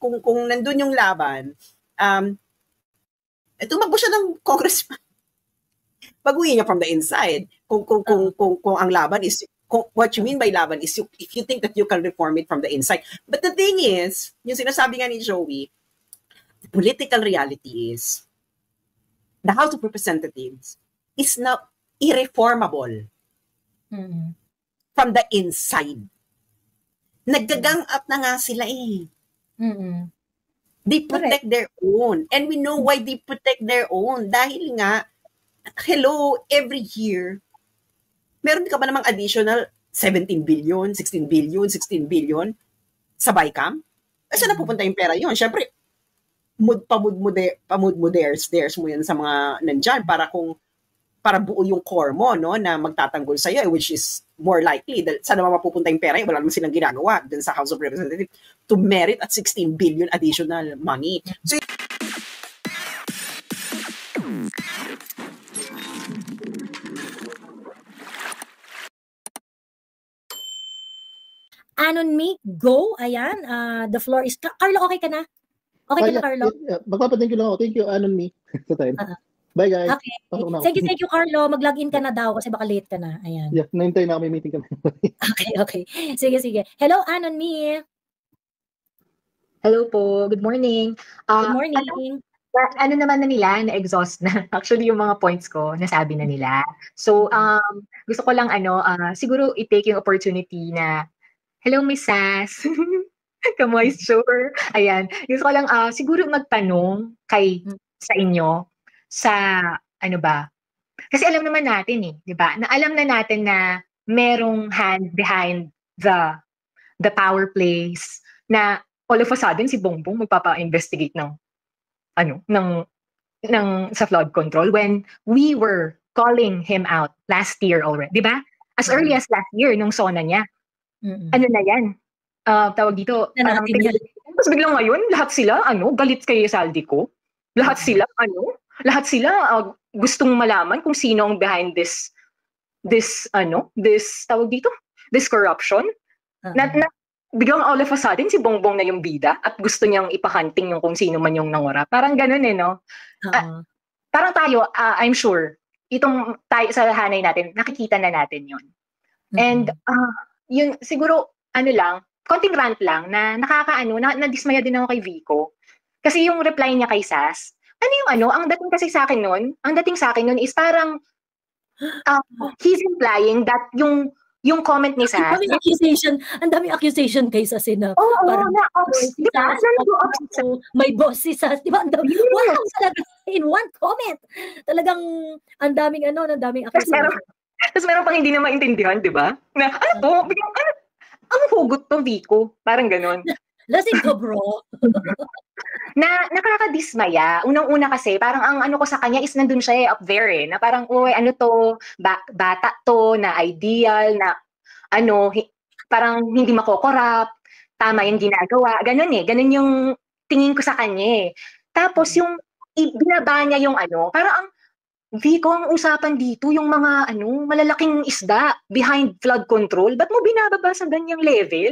kung nandun yung laban, tumakbo siya ng congressman. Baguhin niya from the inside. Kung ang laban is, what you mean by laban is if you think that you can reform it from the inside. But the thing is, yung sinasabi nga ni Joey, the political reality is, the House of Representatives is now irreformable from the inside. Naggagang up na nga sila eh. They protect their own. And we know why they protect their own. Dahil nga, hello, every year, meron ka ba namang additional 17 billion, 16 billion, 16 billion sa BICAM? Saan na pupunta yung pera yun? Siyempre, pamud-mo-dares mo yan sa mga nandyan para buo yung core mo, no, na magtatanggol sa'yo, which is more likely. Saan naman mapupunta yung pera? Wala naman silang ginagawa dun sa House of Representatives to merit at 16 billion additional money. So, Anon me, go. Ayan, the floor is... Carlo, okay ka na? Okay ka na, Carlo? Magpapating ko lang ako. Thank you, Anon me. Bye, guys. Okay. Thank you, Carlo. Mag-login ka na daw kasi baka late ka na. Ayan. Yeah, 9:00 na may meeting kami. Okay. Sige. Hello, Anon me. Hello po. Good morning. Good morning. Ano naman na nila, na-exhaust na. Actually, yung mga points ko, nasabi na nila. So, gusto ko lang, siguro i-take yung opportunity na, hello, Miss Sass. Ka-moisture. Ayan. Gusto ko lang, siguro magtanong sa inyo, sa, kasi alam naman natin di ba? Na alam na natin na merong hand behind the power plays na all of a sudden si Bongbong magpapa-investigate ng sa flood control when we were calling him out last year already, di ba? As early as last year nung SONA niya. Ano na yan? Tawag dito, tapos biglang ngayon, lahat sila, galit kay Saldico. Lahat sila, gustong malaman kung sino ang behind this tawag dito, this corruption. Na biglang all of a sudden, si Bongbong na yung bida at gusto niyang ipakanting yung kung sino man yung nangura. Parang ganun no? Parang tayo, I'm sure, itong tayo sa hanay natin, nakikita na natin yun. And, yun, siguro, konting rant lang, na nadismaya din ako kay Vico. Kasi yung reply niya kay Sass, ang dating kasi sa akin nun is parang he's implying that yung comment ni Sass. Ang daming accusation kay Sass na. Di ba? May boss si Sass. Di ba? Wow, talaga in one comment. Talagang ang daming accusation. Tapos meron pang hindi na maintindihan, di ba? Na, ang hugot to, Vico. Parang ganon. Lasing ka, bro. na nakakadismaya. Unang-una kasi, parang ang ko sa kanya is nandun siya up there na parang, bata to, na ideal, na parang hindi makokorap, tama yung ginagawa. Ganun yung tingin ko sa kanya Tapos yung, binaba niya yung parang Vico, ang usapan dito, yung mga malalaking isda behind flood control, ba't mo binababa sa ganyang level?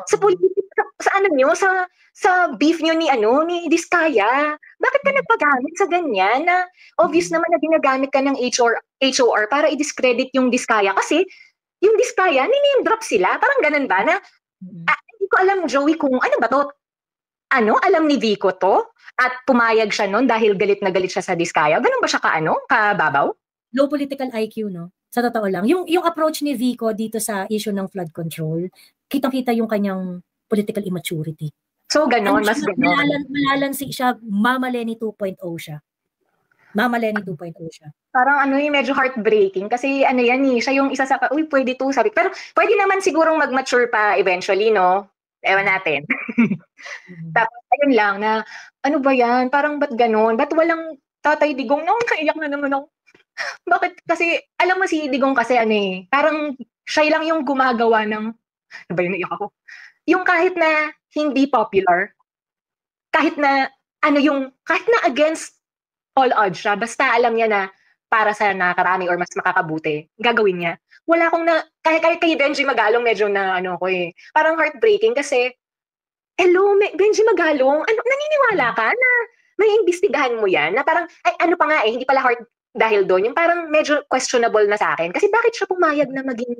Sa politika, sa beef nyo ni Diskaya, bakit ka nagpagamit sa ganyan na obvious naman na ginagamit ka ng HOR para i-discredit yung Diskaya? Kasi yung Diskaya, name drop sila, parang ganun ba na, hindi ko alam, Joey, kung ba to? Alam ni Vico to? At pumayag siya nun dahil galit na galit siya sa Diskaya? Ganun ba siya kababaw? Low political IQ, no? Sa totoo lang. Yung approach ni Vico dito sa issue ng flood control, kitang-kita yung kanyang political immaturity. So, ganon, mas ganon. Malalansi siya, Mama Lenny 2.0 siya. Mama Lenny 2.0 siya. Parang medyo heartbreaking kasi siya yung isa sa, pwede to, sabi. Pero pwede naman sigurong mag-mature pa eventually, no? Ewan natin. Tapos, ayun lang na, ba yan? Parang ba't ganon? Ba't walang Tatay Digong? Kaiyak na naman ako. Bakit? Kasi, alam mo si Digong kasi parang siya lang yung gumagawa ng, naiyak ako. Yung kahit na hindi popular, kahit na against all odds siya, basta alam niya na para sa nakarami or mas makakabuti, gagawin niya. Wala akong kahit kay Benji Magalong medyo na parang heartbreaking kasi hello, Benji Magalong, ano, naniniwala ka na may imbestigahan mo yan? Na parang, ay, ano pa nga hindi pala heart dahil doon. Yung parang medyo questionable na sa akin. Kasi bakit siya pumayag na maging,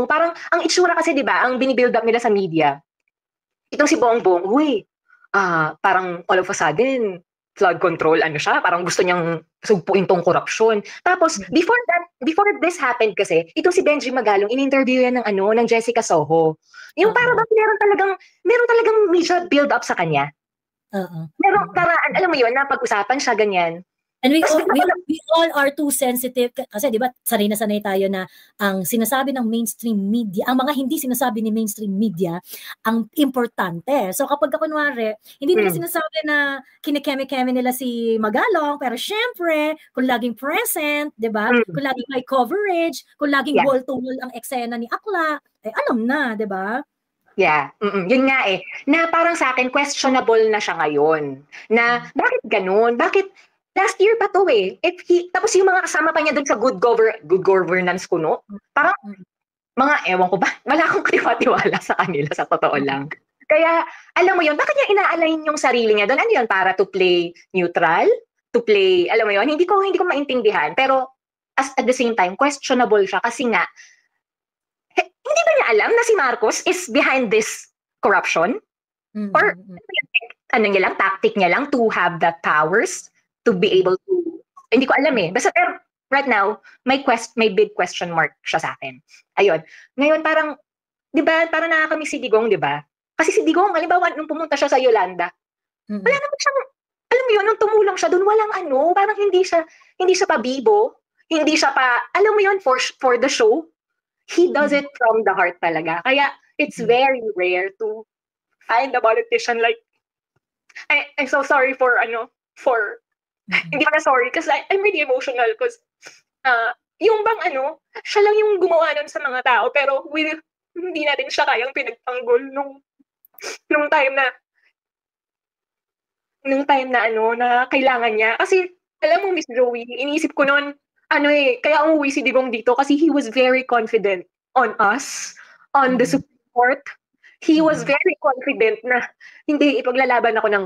parang, ang itsura kasi, di ba, ang binibuild up nila sa media, itong si Bongbong, parang all of a sudden, flood control, siya, parang gusto niyang sugpuin tong korupsyon. Tapos, before this happened kasi, itong si Benji Magalong, in-interview yan ng Jessica Soho. Yung parang meron talagang media build up sa kanya. Meron, parang, alam mo yun, napag-usapan siya, ganyan. And we all are too sensitive kasi 'di ba sanay na sanay tayo na ang sinasabi ng mainstream media, ang mga hindi sinasabi ni mainstream media ang importante. So kapag kunwari, hindi nila sinasabi na kinikeme-keme nila si Magalong, pero syempre kung laging present, 'di ba? Kung laging may coverage, kung laging wall to wall ang eksena ni Akla, alam na, 'di ba? Yeah, yun nga na parang sa akin questionable na siya ngayon. Na bakit ganun? Bakit last year pa to tapos yung mga kasama pa niya dun sa good governance kuno, parang mga ewan ko ba, wala akong tiwala sa kanila sa totoo lang. Kaya alam mo yun, bakit niya ina-align yung sarili niya doon? Ano yun, para to play neutral? To play, alam mo yun, hindi ko maintindihan. Pero at the same time, questionable siya kasi nga, hindi ba niya alam na si Marcos is behind this corruption? Or niya lang, tactic niya lang to have that powers to be able to, hindi ko alam basta pero right now, may big question mark siya sa akin. Ayun. Ngayon parang, di ba, parang nakakamiss si Digong, di ba? Kasi si Digong, halimbawa, nung pumunta siya sa Yolanda, wala naman siyang, alam mo yun, nung tumulong siya doon, walang parang hindi siya pa bibo, hindi siya pa, alam mo yun, for the show, he does it from the heart talaga. Kaya, it's very rare to find a politician like, I'm so sorry for hindi ko na sorry kasi I'm really emotional because yung bang siya lang yung gumawa nun sa mga tao pero hindi natin siya kayang pinagtanggol nung time na na kailangan niya. Kasi alam mo, Miss Joey, iniisip ko noon kaya umuwi si Digong dito kasi he was very confident on us, on the support. He was very confident na hindi ipaglalaban ako ng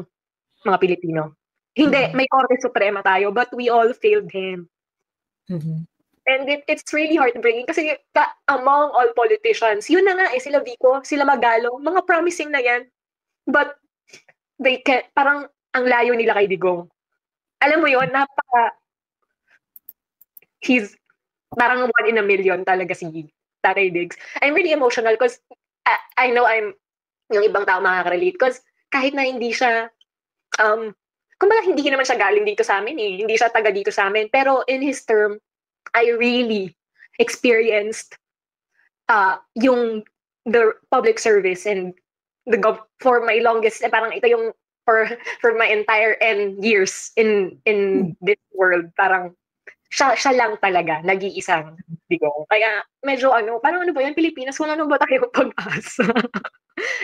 mga Pilipino. Hindi, may Korte Suprema tayo, but we all failed him. And it's really heartbreaking kasi among all politicians, yun na nga sila Vico, sila Magalong, mga promising na yan. But they can't, parang ang layo nila kay Digong. Alam mo yun, he's parang 1 in a million talaga si Tatay Diggs. I'm really emotional because I know yung ibang tao makaka-relate because kahit na hindi siya kumbaga hindi naman siya galing dito sa amin hindi siya taga dito sa amin, pero in his term I really experienced yung the public service and for my longest parang ito yung for my entire years in this world, parang siya lang talaga nag-iisang Digong. Kaya medyo parang ba yan, Pilipinas wala nang ba tayong pag-asa.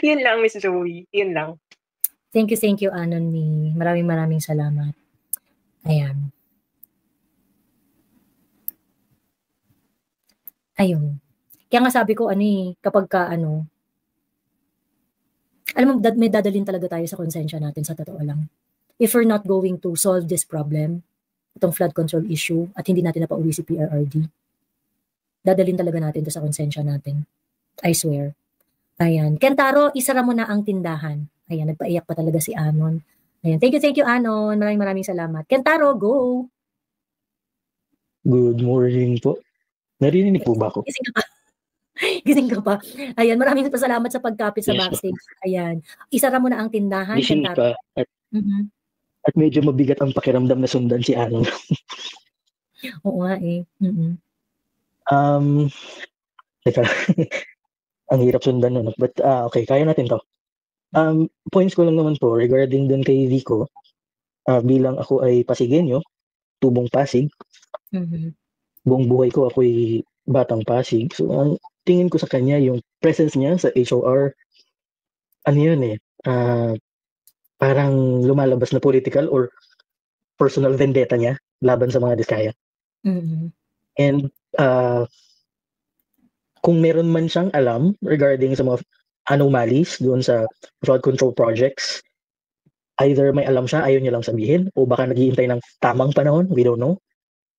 Yun lang, Miss Joey, yun lang. Thank you, Anony. Maraming salamat. Ayan. Ayun. Kaya nga sabi ko, kapag ka, alam mo, may dadalhin talaga tayo sa konsensya natin, sa totoo lang. If we're not going to solve this problem, itong flood control issue, at hindi natin napauwi si PRRD, dadalhin talaga natin to sa konsensya natin. I swear. Ayan. Kentaro, isara mo na ang tindahan. Ayan, nagpaiyak pa talaga si Anon. Ayan, thank you, Anon. Maraming salamat. Kentaro, go! Good morning po. Narinig po ba ako? Gising ka pa. Ayan, maraming salamat sa pagkapit sa backstage. Ayan. Isara mo na ang tindahan, gising Kentaro. Pa. At medyo mabigat ang pakiramdam na sundan si Anon. Oo nga Teka. Ang hirap sundan nun. But, okay, kaya natin to. Points ko lang naman po regarding dun kay Vico, bilang ako ay Pasigueño, tubong Pasig. Buong buhay ko ako'y batang Pasig. So, ang tingin ko sa kanya, yung presence niya sa HOR, parang lumalabas na political or personal vendetta niya laban sa mga Diskaya. And kung meron man siyang alam regarding sa mga anomalies doon sa flood control projects. Either may alam siya, ayaw niya lang sabihin, o baka naghihintay ng tamang panahon, we don't know.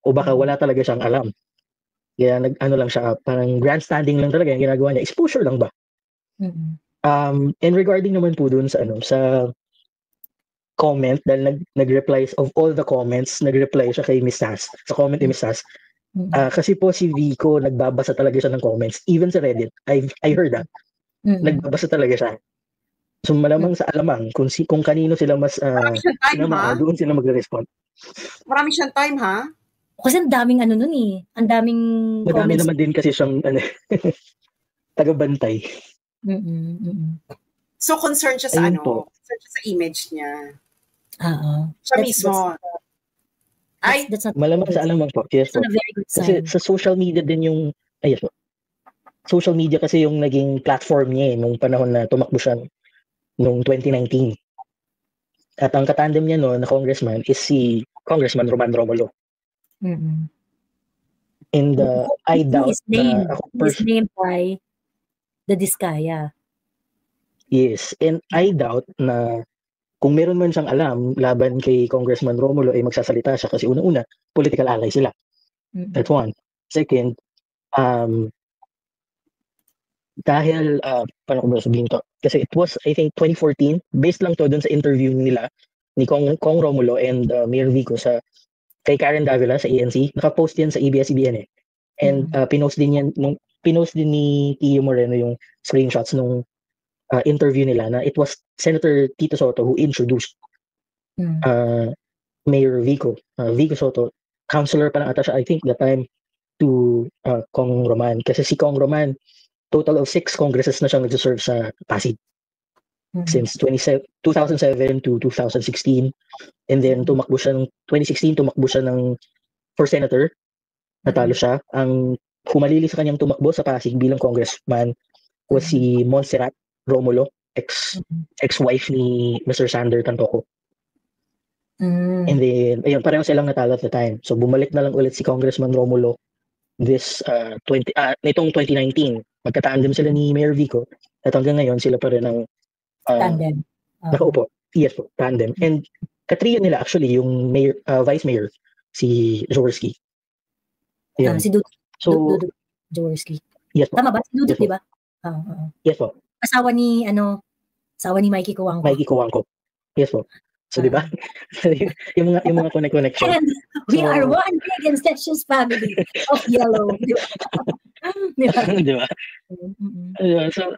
O baka wala talaga siyang alam. Kaya ano lang siya, parang grandstanding lang talaga yung ginagawa niya. Exposure lang ba? And regarding naman po dun sa comment, dahil nag-reply of all the comments, nag-reply siya kay Miss Sass, sa comment ni Miss Sass. Kasi po si Vico, nagbabasa talaga siya ng comments. Even sa Reddit, I heard that. Nagbabasa talaga siya. So malamang sa alamang, kung kanino sila mas doon sila magre-respond. Marami siyang time, ha? Kasi ang daming nun eh. Ang daming madami naman din kasi siyang taga-bantay. So concerned siya sa concerned siya sa image niya. Siya mismo. That's not malamang sa alamang po. Yes po. Kasi sa social media din yung yes po. Social media kasi yung naging platform niya nung panahon na tumakbo siya noong 2019. At ang katandem niya na congressman is si Congressman Roman Romulo. And I doubt he's named by the Diskaya. Yes, and I doubt na kung meron man siyang alam laban kay Congressman Romulo ay magsasalita siya kasi una-una, political ally sila. That's one. Second, dahil, paano ko ba sabihin to? Kasi it was, I think, 2014, based lang to dun sa interview nila ni Kong Romulo and Mayor Vico kay Karen Davila sa ANC. Naka-post yan sa ABS-CBN eh. And pinost din ni Tio Moreno yung screenshots nung interview nila na it was Senator Tito Soto who introduced Mayor Vico. Vico Soto, councilor pa lang ata siya, I think, that time to Kong Roman. Kasi si Kong Roman, total of 6 congresses na siyang nag-serve sa Pasig. Since 2007 to 2016. And then tumakbo siya ng 2016, tumakbo siya for senator. Natalo siya. Ang humalili sa kanyang tumakbo sa Pasig bilang congressman was si Montserrat Romulo, ex-wife ni Mr. Sander Tantoco. And then, ayun, pareho silang natalo at the time. So bumalik na lang ulit si Congressman Romulo nitong 2019. Magka-tandem sila ni Mayor Vico at hanggang ngayon sila pa rin ang tandem. Nakaupo. Yes po, tandem. And katrio nila actually yung mayor, vice mayor, si Jaworski. Si Dudut Jaworski. Yes po. Tama ba? Si Dudut, yes, di ba? Yes po. Asawa ni Mikey Kuwangko. Mikey Kuwangko. Yes po. So, di ba? yung mga connection. And we are one big incestuous family of yellow. Di ba? Di ba? So,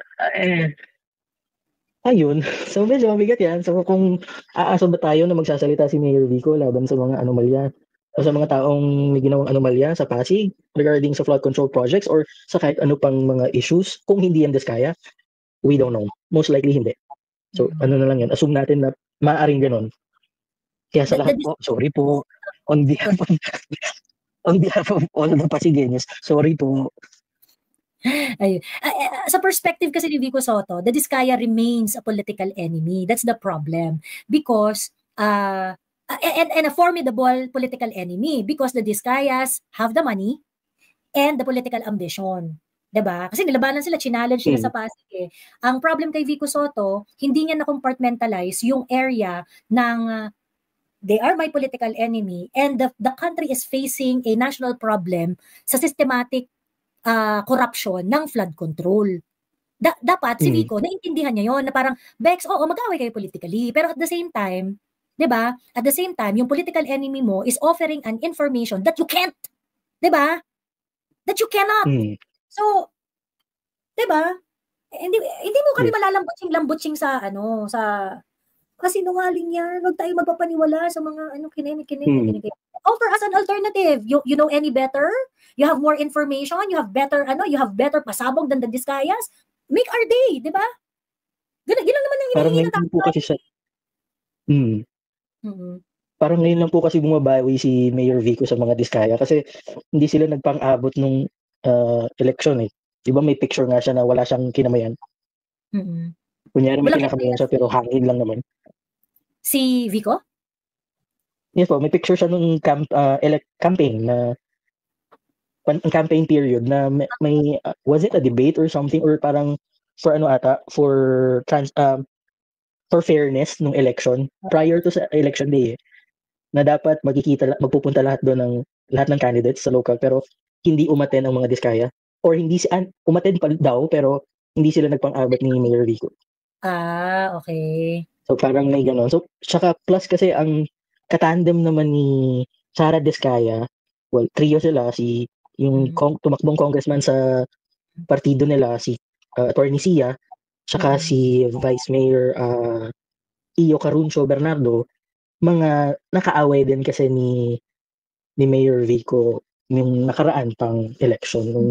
ayun. So, medyo mabigat yan. So, kung aasa ba tayo na magsasalita si Mayor Vico laban sa mga anomalya o sa mga taong may ginawang anomalya sa Pasig regarding sa flood control projects or sa kahit ano pang mga issues, kung hindi yan Diskaya, we don't know. Most likely hindi. So, ano na lang yan. Assume natin na maaaring ganon. Kaya sa lahat po, sorry po. On behalf of all the Pasigueños, sorry po. Ayun. Sa perspective kasi ni Vico Soto, the Diskaya remains a political enemy. That's the problem. Because, and a formidable political enemy because the Diskayas have the money and the political ambition. Diba? Kasi nilabanan sila, challenge sila sa Pasig eh. Ang problem kay Vico Soto, hindi niya na-compartmentalize yung area ng they are my political enemy and the country is facing a national problem sa systematic corruption ng flood control. Dapat si Vico, naintindihan niya yon na parang, Bex, mag-away kayo politically. Pero at the same time, diba? At the same time, yung political enemy mo is offering an information that you can't. Diba? That you cannot. So, 'di ba? Hindi mo kami malalambutsing sa kasi nungaling yan. Wag tayo magpapaniwala sa mga kinig. Offer us an alternative. You know any better? You have more information, you have better pasabog than the Diskayas. Make our day, 'di ba? Ganun naman ang hinihingi ng tao. Kasi sa Parang ngayon lang po kasi bumabawi si Mayor Vico sa mga Diskaya kasi hindi sila nagpang-abot nung election eh. Di ba may picture nga siya na wala siyang kinamayan? Kunyari may kinakamayan siya pero hangin lang naman. Si Vico? Yes po, may picture siya nung campaign na campaign period na may was it a debate or something or parang for fairness ng election prior to sa election day na dapat magpupunta lahat ng candidates sa local pero hindi umattend ang mga Diskaya or hindi umattend pa daw pero hindi sila nagpang-abot ni Mayor Vico. Okay. So parang may gano'n. So tsaka plus kasi ang katandem naman ni Sara Diskaya, well, trio sila, yung tumakbong congressman sa partido nila, si Attorney Sia, tsaka si Vice Mayor Iyo Caruncio Bernardo, mga nakaaway din kasi ni Mayor Vico yung nakaraan pang election, nung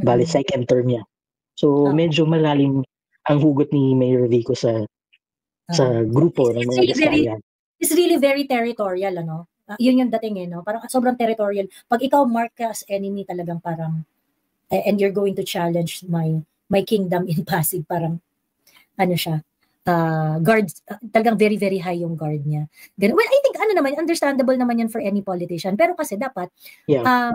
bali second term niya. So medyo malalim ang hugot ni Mayor Vico sa grupo ng mga Diskaya. It's really very territorial, ano? Yun yung dating no? Parang sobrang territorial. Pag ikaw mark ka as enemy, talagang parang, and you're going to challenge my kingdom in Pasig, parang, ano siya, guard, talagang very, very high yung guard niya. Well, I think, understandable naman yan for any politician. Pero kasi dapat,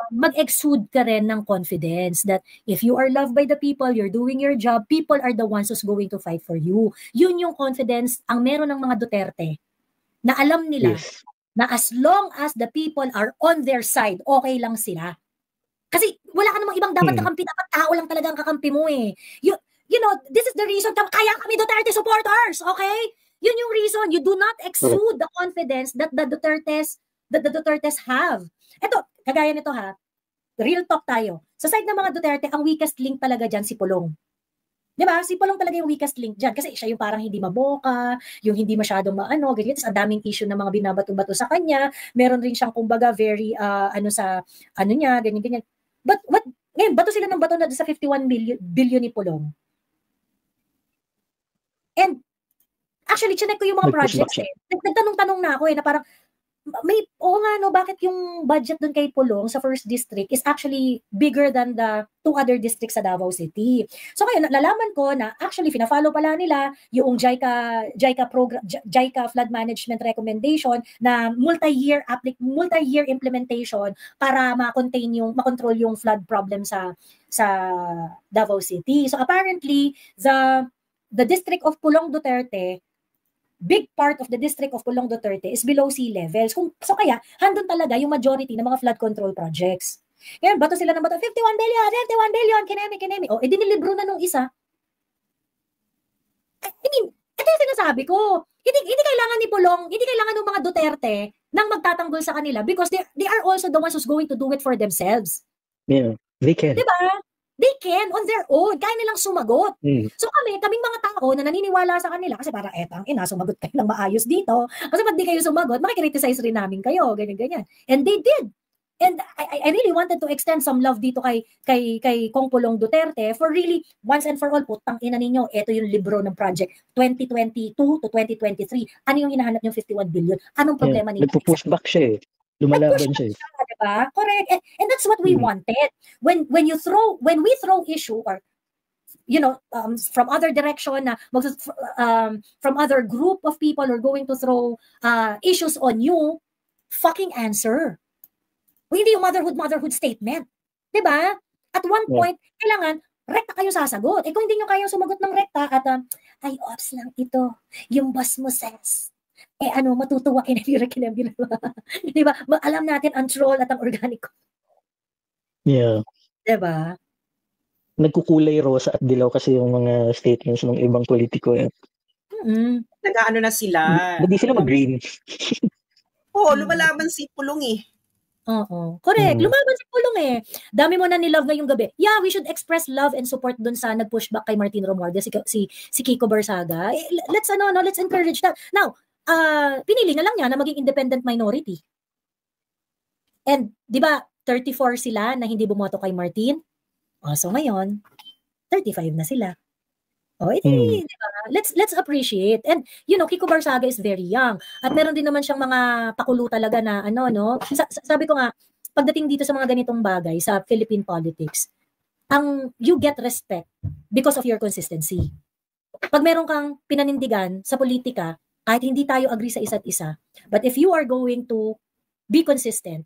mag-exude ka rin ng confidence that if you are loved by the people, you're doing your job, people are the ones who's going to fight for you. Yun yung confidence ang meron ng mga Duterte, na alam nila na as long as the people are on their side, okay lang sila. Kasi wala ka namang ibang dapat kakampi, dapat tao lang talaga ang kakampi mo eh. You know, this is the reason kaya kami Duterte supporters, okay? Yun yung reason. You do not exude the confidence that the Dutertes have. Ito, kagaya nito ha, real talk tayo. Sa side ng mga Duterte, ang weakest link talaga dyan si Pulong. Diba? Si Pulong talaga yung weakest link dyan. Kasi siya yung parang hindi maboka, yung hindi masyadong ganyan. Tapos ang daming issue ng mga binabato-bato sa kanya. Meron rin siyang kumbaga very, ganyan. But ngayon, bato sila ng bato na sa 51 billion ni Pulong. And actually, chinek ko yung mga projects eh. Nagtanong-tanong na ako na parang, bakit yung budget dun kay Pulong sa first district is actually bigger than the 2 other districts sa Davao City. So ngayon, nalalaman ko na actually fina-follow pala nila yung JICA program, JICA flood management recommendation na multi-year implementation para makontrol yung flood problem sa Davao City. So apparently, the district of Pulong Duterte, big part of the district of Pulong Duterte is below sea levels. So kaya, handun talaga yung majority ng mga flood control projects. Ngayon, bato sila ng bato, 51 billion, kinemi. Dinilibro na nung isa. I mean, ito yung sinasabi ko. Hindi kailangan ni Pulong, hindi kailangan ng mga Duterte nang magtatanggol sa kanila because they are also the ones who's going to do it for themselves. Yeah, they can. Diba? They can on their own. Kaya nilang sumagot. So kaming mga tao na naniniwala sa kanila kasi parang sumagot kayo ng maayos dito. Kasi pag di kayo sumagot, makikriticize rin namin kayo, ganyan. And they did. And I really wanted to extend some love dito kay Kong Pulong Duterte for really once and for all, putang ina ninyo, ito yung libro ng project 2022 to 2023. Ano yung hinahanap yung 51 billion? Anong problema ninyo? Nagpo-push back siya eh. Lumalaban siya. Diba? Correct. And that's what we wanted. When we throw issue or from other direction from other group of people who are going to throw issues on you, fucking answer. Hindi yung motherhood statement. Diba? At one point, kailangan rekta kayo sasagot. Kung hindi nyo kayang sumagot ng rekta at ay, ops lang ito. Yung boss mo says. Matutuwa kinabira. Diba? Alam natin ang troll at ang organiko. Yeah. Diba? Nagkukulay rosa at dilaw kasi yung mga statements ng ibang politiko eh. Nag-ano na sila. Hindi sila mag-green. Lumalaban si Pulong eh. Oo. Correct. Lumaban si Pulong eh. Dami mo na nilove ngayong gabi. Yeah, we should express love and support dun sa nag-push back kay Martin Romualdez, si Kiko Barsaga. Let's encourage that. Now, pinili na lang niya na maging independent minority. And, di ba, 34 sila na hindi bumoto kay Martin? So ngayon, 35 na sila. Di ba? Let's appreciate. And, Kiko Barsaga is very young. At meron din naman siyang mga pakulo talaga na, sabi ko nga, pagdating dito sa mga ganitong bagay, sa Philippine politics, you get respect because of your consistency. Pag meron kang pinanindigan sa politika, kahit hindi tayo agree sa isa't isa. But if you are going to be consistent,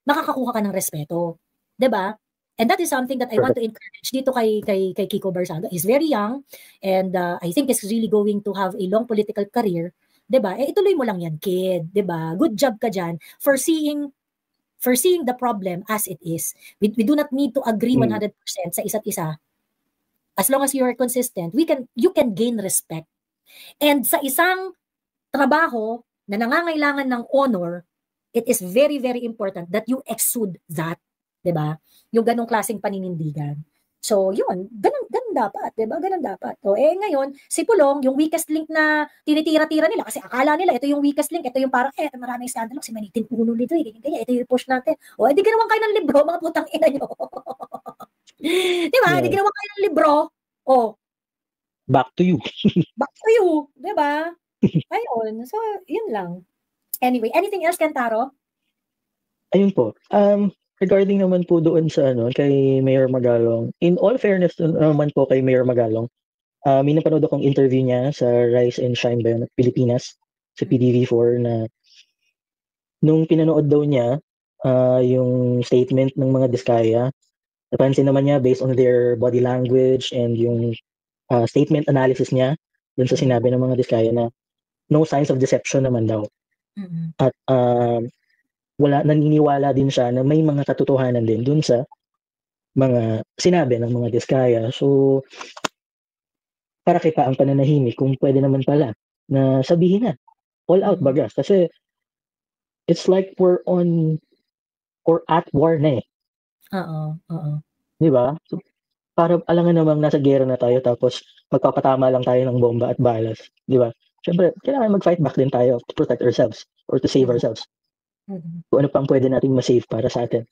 makakakuha ka ng respeto. Diba? And that is something that I want to encourage dito kay Kiko Barsaga. He's very young and I think he's really going to have a long political career. 'Di ba? Ituloy mo lang yan, kid, 'di ba? Good job ka diyan for seeing the problem as it is. We do not need to agree 100% sa isa't isa. As long as you are consistent, you can gain respect. And sa isang trabaho na nangangailangan ng honor, it is very, very important that you exude that. 'Di ba? Yung ganong klaseng paninindigan. So, yun, ganun dapat, 'di ba? Ganun dapat. So, ngayon, si Pulong, yung weakest link na tinitira-tira nila kasi akala nila ito yung weakest link, ito yung parang maraming scandal kasi manitin puno nito ganyan, ito yung push natin. O, di ginawan kayo ng libro, mga putang ina nyo. 'Di ba? Di ginawan kayo ng libro. O, back to you. Back to you, 'di ba? Ayun. So, yun lang. Anyway, anything else, Kentaro? Ayun po. Regarding naman po doon sa kay Mayor Magalong, in all fairness naman po kay Mayor Magalong, may napanood akong interview niya sa Rise and Shine ba yun, Pilipinas, sa PDV4 na nung pinanood daw niya yung statement ng mga Diskaya, napansin naman niya based on their body language and yung statement analysis niya dun sa sinabi ng mga Diskaya na no signs of deception naman daw. At naniniwala din siya na may mga katotohanan din dun sa mga sinabi ng mga Diskaya. So, para kita ang pananahimik kung pwede naman pala na sabihin na. All out baga. Kasi it's like we're on or at war na eh. Oo. Di ba? So, para alangan namang nasa gera na tayo tapos magpapatama lang tayo ng bomba at balas. Di ba? Siyempre, kailangan mag-fight back din tayo to protect ourselves or to save ourselves. Kung ano pang pwede nating ma-save para sa atin.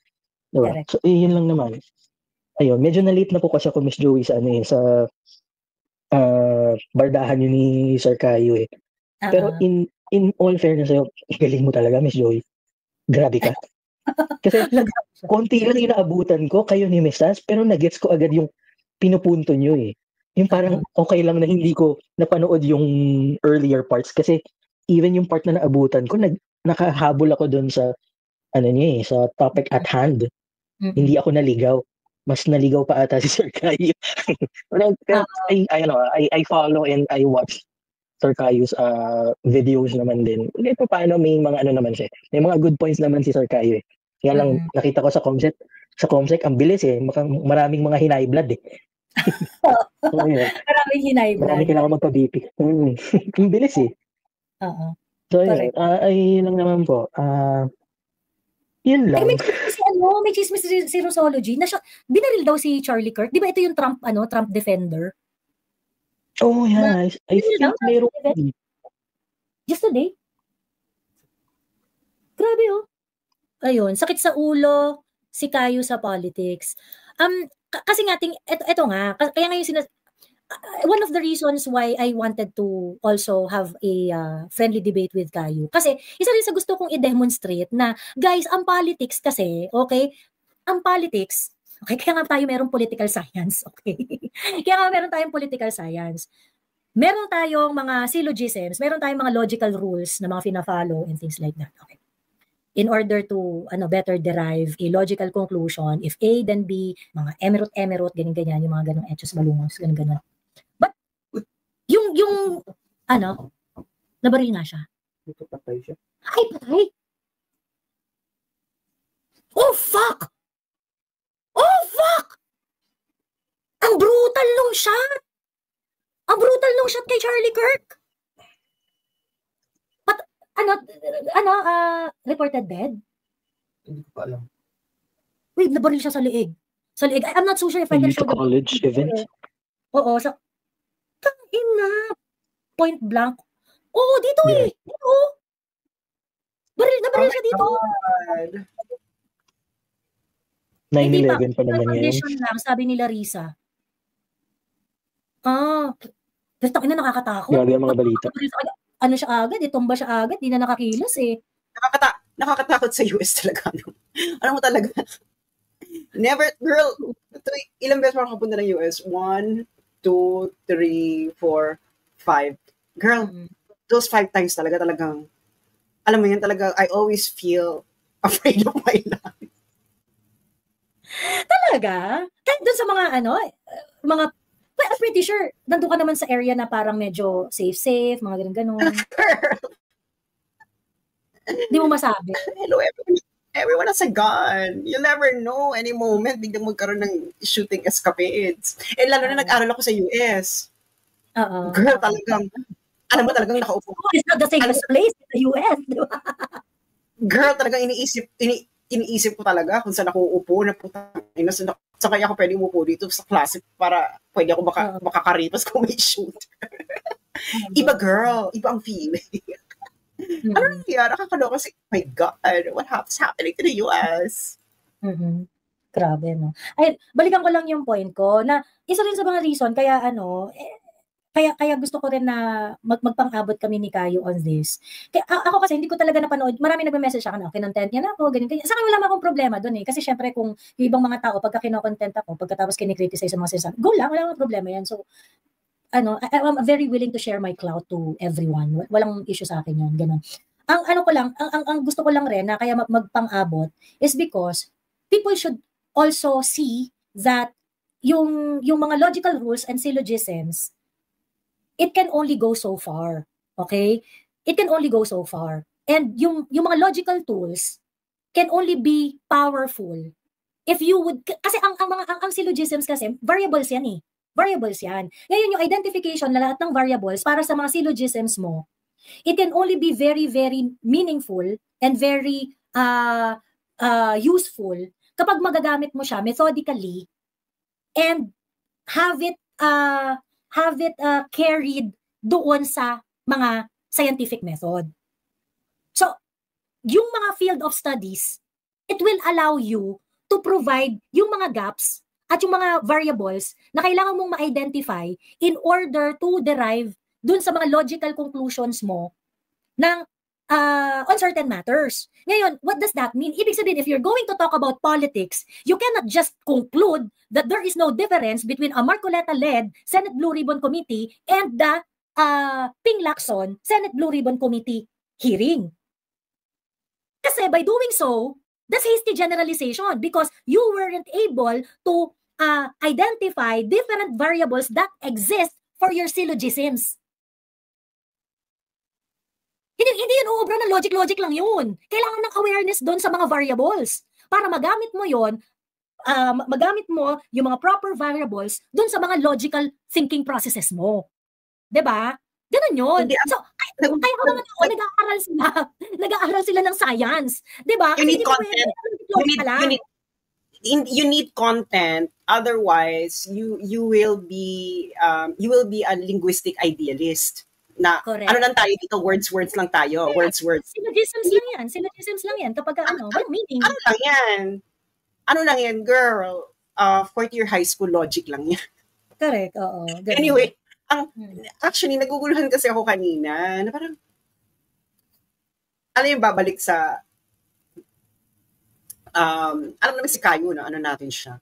Diba? Correct. So, yun lang naman. Ayun, medyo na-late na po kasi ako, Miss Joey, sa bardahan yun ni Sir Caio eh. Pero in all fairness sa'yo, galing mo talaga, Miss Joey. Grabe ka. Kasi konti lang yung naabutan ko, kayo ni Miss Sans, pero nagets ko agad yung pinupunto nyo eh. Yung parang okay lang na hindi ko napanood yung earlier parts kasi even yung part na naabutan ko, nakahabol ako doon sa sa topic at hand. Hindi ako naligaw. Mas naligaw pa ata si Sir Caio. I follow and I watch Sir Caio's videos naman din. Ito paano may mga naman siya. May mga good points naman si Sir Caio eh. Kaya lang nakita ko sa Comsec ang bilis eh. Maraming mga hinay blood eh. Maraming hinay blood. Maraming kailangan magpa-BP. Ang bilis eh. So, ay lang naman po. Yun lang. May chismis si Rosology na binaril daw si Charlie Kirk. Di ba ito yung Trump defender? Oh, yeah. I think meron. Just today? Grabe oh. Ayun, sakit sa ulo, si Caio sa politics. Kasi nga, ito nga, kaya ngayon one of the reasons why I wanted to also have a friendly debate with Caio. Kasi isa rin sa gusto kong i-demonstrate na, guys, ang politics kasi, okay, kaya nga tayo merong political science, okay? Kaya nga meron tayong political science. Meron tayong mga syllogisms, meron tayong mga logical rules na mga fina-follow and things like that, okay? In order to better derive a logical conclusion, if A then B, mga emerald, ganyan-ganyan, yung mga ganong etchos balungos, ganyan-ganyan. But, yung nabaril nga siya. Patay siya. Ay, patay! Oh, fuck! Ang brutal nung shot! Kay Charlie Kirk! Reported dead? Hindi ko pa alam. Wait, nabaril siya sa liig. I'm not so sure if I can show the college event? Oo, ina. Point blank. Oo, dito eh. Dito. Nabaril siya dito. 9/11 pa naman yan. Condition lang, sabi ni Larissa. Pero tangina nakakatakot. Grabe ang mga balita. Ano siya agad, tumba siya agad, di na nakakilos eh. Nakakatakot sa US talaga. Ano mo talaga? Never, girl, ilang beses mo nakapunta ng US? 1, 2, 3, 4, 5. Girl, those 5 times talagang, alam mo yan talaga, I always feel afraid of my life. Talaga? Kahit dun sa mga mga, well, I'm pretty sure, nandun ka naman sa area na parang medyo safe, mga ganun-ganun. Di mo masabi. Hello, everyone has a gun. You'll never know any moment biglang magkaroon ng shooting escapades. Lalo na nag-aral ako sa US. Girl, talagang, alam mo talagang nakaupo. It's not the safest place in the US, di ba? Girl, talagang iniisip ko talaga kung saan ako uupo na putang ina, saan kaya ako pwede umupo dito sa klase para pwede ako makakaripas kung may shoot. Iba girl, iba ang female. Ano nangyari? Nakakaloka kasi, oh my God, what's happening to the US? Grabe, no? Ay, balikan ko lang yung point ko na isa rin sa mga reason kaya kaya gusto ko rin na magpang-abot kami ni Kayo on this. Kaya ako kasi hindi ko talaga napanood. Marami nagme-message sa akin, kinontent niya na ako, ganyan. Sa akin wala akong problema doon eh. Kasi syempre kung yung ibang mga tao, pagka kino-content ako, pagkatapos kinikriticize sa mga sinasabi, go lang, wala akong problema yan. So, I'm very willing to share my clout to everyone. Walang issue sa akin yun, ganun. Ang gusto ko lang rin na kaya magpang-abot is because people should also see that yung mga logical rules and syllogisms, it can only go so far. Okay? It can only go so far. And yung mga logical tools can only be powerful if you would, kasi ang syllogisms kasi, variables yan eh. Variables yan. Ngayon, yung identification na lahat ng variables para sa mga syllogisms mo, it can only be very, very meaningful and very useful kapag magagamit mo siya methodically and have it carried doon sa mga scientific method. So, yung mga field of studies, it will allow you to provide yung mga gaps at yung mga variables na kailangan mong ma-identify in order to derive dun sa mga logical conclusions mo ng on certain matters. Ngayon, what does that mean? Ibig sabihin, if you're going to talk about politics, you cannot just conclude that there is no difference between a Marcoleta-led Senate Blue Ribbon Committee and the Ping Lacson Senate Blue Ribbon Committee hearing. Kasi by doing so, that's hasty generalization because you weren't able to identify different variables that exist for your syllogisms. Hindi yun uubra ng logic lang yun. Kailangan ng awareness doon sa mga variables. Para magamit mo yun, magamit mo yung mga proper variables doon sa mga logical thinking processes mo. Diba? Ganun yun. So, kaya mga tao, nag-aaral sila ng science. Diba? You need content. You need content. Otherwise, you will be a linguistic idealist. Na correct. Ano lang tayo dito, words lang tayo. Yeah. Words. Syllogisms lang yan. Kapag walang meaning. Ano lang yan, girl? Fourth year high school logic lang yan. Correct, oo. Anyway, actually, naguguluhan kasi ako kanina, na parang, yung babalik sa, alam naman si Kayo, na ano natin siya.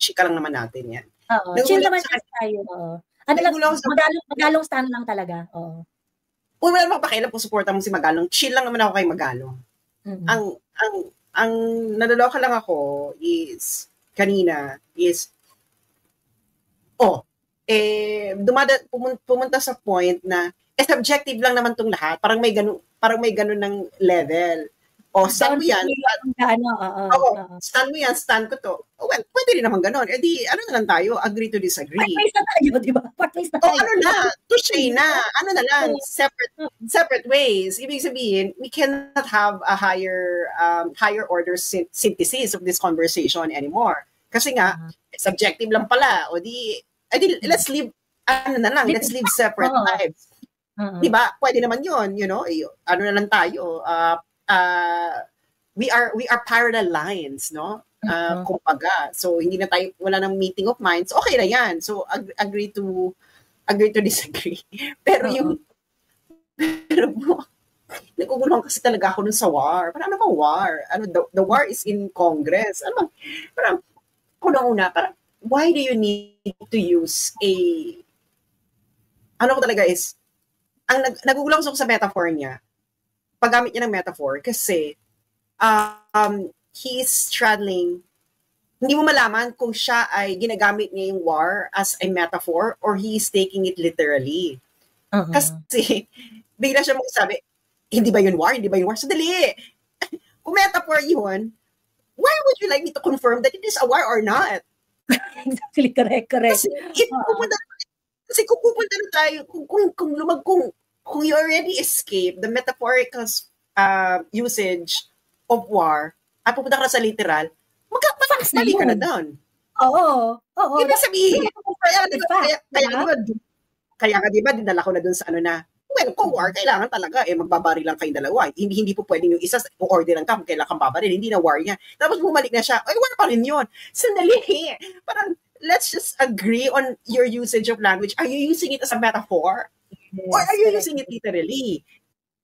Chika lang naman natin yan. Oo, chill naman si Kayo, oo. Magalong stand lang talaga. Oo. Wala namang pakialam kung supportan mo si Magalong. Chill lang naman ako kay Magalong. Mm-hmm. Ang naloloka lang ako is, kanina, is, pumunta sa point na, subjective lang naman tong lahat. Parang may ganun ng level. Stand mo yan. Stand mo yan, stand ko to. Well, pwede rin naman ganun. Di, ano na lang tayo? Agree to disagree. Part-ways na tayo, di ba? Part-ways na tayo. Ano na? Touché na. Ano na lang? Separate ways. Ibig sabihin, we cannot have a higher order synthesis of this conversation anymore. Kasi nga, subjective lang pala. Let's live, let's live separate lives. Diba? Pwede naman yun, ano na lang tayo, we are parallel lines, no? Kumbaga. So, hindi na tayo, wala nang meeting of minds. Okay na yan. So, agree to disagree. Pero nagugulong kasi talaga ako nun sa war. Parang ano ba war? The war is in Congress. Parang, una, parang, why do you need to use ano ko talaga is, nagugulong ako sa metaphor niya, paggamit niya ng metaphor kasi he is straddling hindi mo malaman kung siya ay ginagamit niya yung war as a metaphor or he is taking it literally. Kasi, bigla siya magsabi, hindi ba yun war? Hindi ba yun war? Sadali! Kung metaphor yun, why would you like me to confirm that it is a war or not? Exactly, correct. Kasi, kung pupunta na tayo, kung you already escape the metaphorical usage of war, at pupunta ka na sa literal, mali ka na doon. Oo. Ibig sabihin, kaya nga diba, dinala ko na doon sa ano na, well, kung war, kailangan talaga, magbabari lang kayong dalawa. Hindi po pwedeng yung isa, o-orderan ka, kung kailangan kang babaril, hindi na war niya. Tapos bumalik na siya, ay, war pa rin yun. Sandali, parang, let's just agree on your usage of language. Are you using it as a metaphor? Yes, or are you using it literally?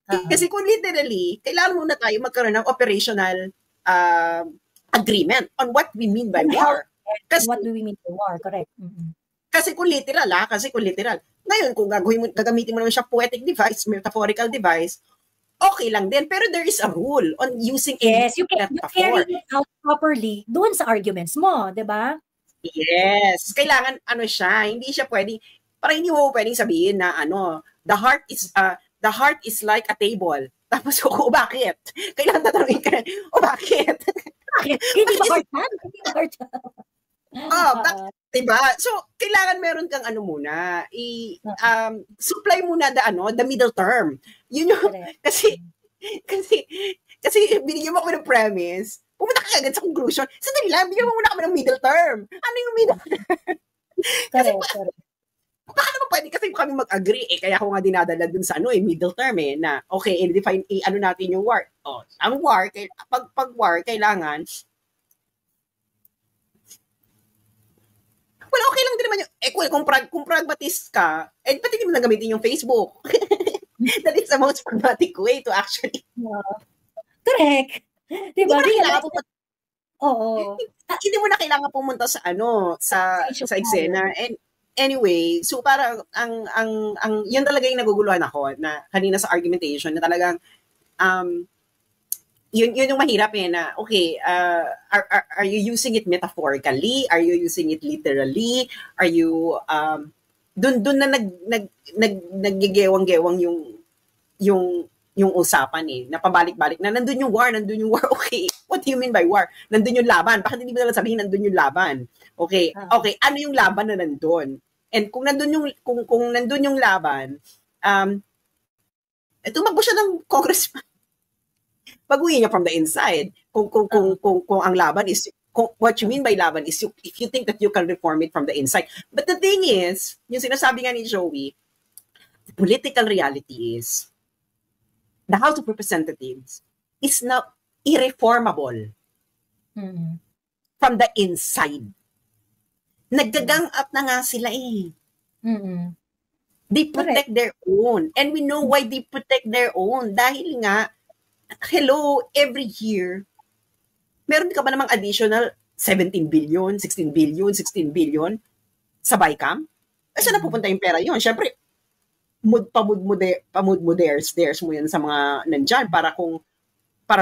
Kasi kung literally, kailangan muna tayo magkaroon ng operational agreement on what we mean by war. Kasi, what do we mean by war? Correct. Kasi kung literal, ngayon, kung gagamitin mo naman siya poetic device, metaphorical device, okay lang din. Pero there is a rule on using yes, you carry it out properly doon sa arguments mo, di ba? Yes. Kailangan, hindi siya pwedeng, parang hindi mo pwedeng sabihin na, the heart is like a table. Tapos, bakit? Kailangan tatanungin ka na, bakit? Bakit? Hindi ba heart? Diba? So, kailangan meron kang muna, supply muna the middle term. Yun yung, kasi, binigyan mo ako ng premise, pumunta ka agad sa conclusion, sandali lang, bigyan mo muna kami ng middle term. Ano yung middle term? Kasi, baka naman pwede kasi kami mag-agree, kaya ako nga dinadala dun sa middle term na, okay, i-define, natin yung war. Ang war, pag war, kailangan, well, okay lang din naman yung, kung pragmatist ka, pati hindi mo na gamitin yung Facebook. That is the most pragmatic way to actually. Correct. Diba? Hindi mo na kailangan pumunta sa sa eksena. And anyway, so parang ang yun talaga yung naguguluhan ako na kanina sa argumentation na talagang yun yung mahirap na okay, are you using it metaphorically? Are you using it literally? Are you dun na naggigewang-gewang yung usapan na pabalik-balik na nandun yung war. Okay, what do you mean by war? Nandun yung laban. Bakit hindi mo nalang sabihin nandun yung laban? Okay, ano yung laban na nandun? And kung nandun yung laban, tumakbo siya ng congressman. Baguhin niya from the inside. Kung ang laban is, what you mean by laban is if you think that you can reform it from the inside. But the thing is, yung sinasabi nga ni Joey, the political reality is, the House of Representatives is now irreformable from the inside. Naggagang up na nga sila They protect their own. And we know why they protect their own. Dahil nga, hello, every year, meron ka ba namang additional 17 billion, 16 billion, 16 billion sa BICAM? Saan na pupunta yung pera yun? Siyempre, pamud-mo-dares mo yan sa mga nandyan para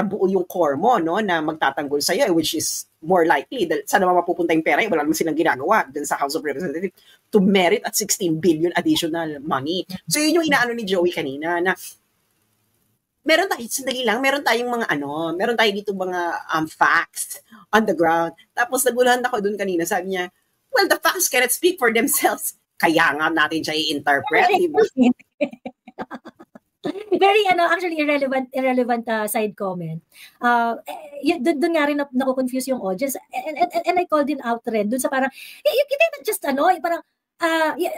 buo yung core mo, na magtatanggol sa'yo, which is more likely. Saan naman mapupunta yung pera? Wala naman silang ginagawa dun sa House of Representatives to merit at 16 billion additional money. So, yun yung inaano ni Joey kanina na meron tayong meron tayo dito mga facts on the ground. Tapos naguluhan ako dun kanina, sabi niya, well, the facts cannot speak for themselves. Kaya nga natin siya i-interpret, diba? Very, actually irrelevant side comment. Doon nga rin nako-confuse yung audience. And I called it out rin. Doon sa parang, you cannot just, parang,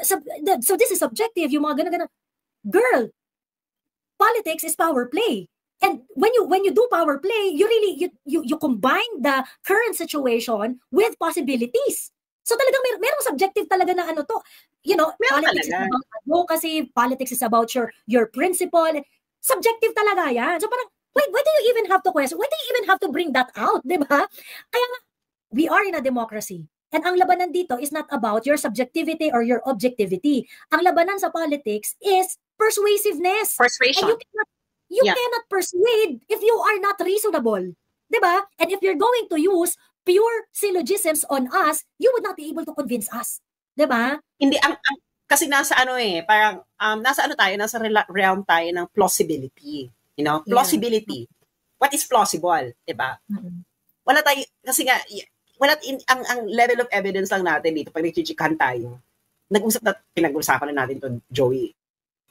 so this is subjective, yung mga gano'n. Girl, politics is power play. And when you do power play, you really you combine the current situation with possibilities. So talagang merong subjective talaga na to. Politics is about advocacy, politics is about your principle. Subjective talaga yan. So parang, why do you even have to question? Why do you even have to bring that out, di ba? Kaya nga, we are in a democracy. And ang labanan dito is not about your subjectivity or your objectivity. Ang labanan sa politics is persuasiveness. Persuasion. And you cannot persuade if you are not reasonable. Diba? And if you're going to use pure syllogisms on us, you would not be able to convince us. Diba? Hindi, kasi nasa parang, nasa nasa realm tayo ng plausibility. You know, plausibility. What is plausible? Diba? Wala tayo, kasi nga, ang level of evidence lang natin dito, pag nagchichikahan tayo, pinag-usapan na natin to, Joey,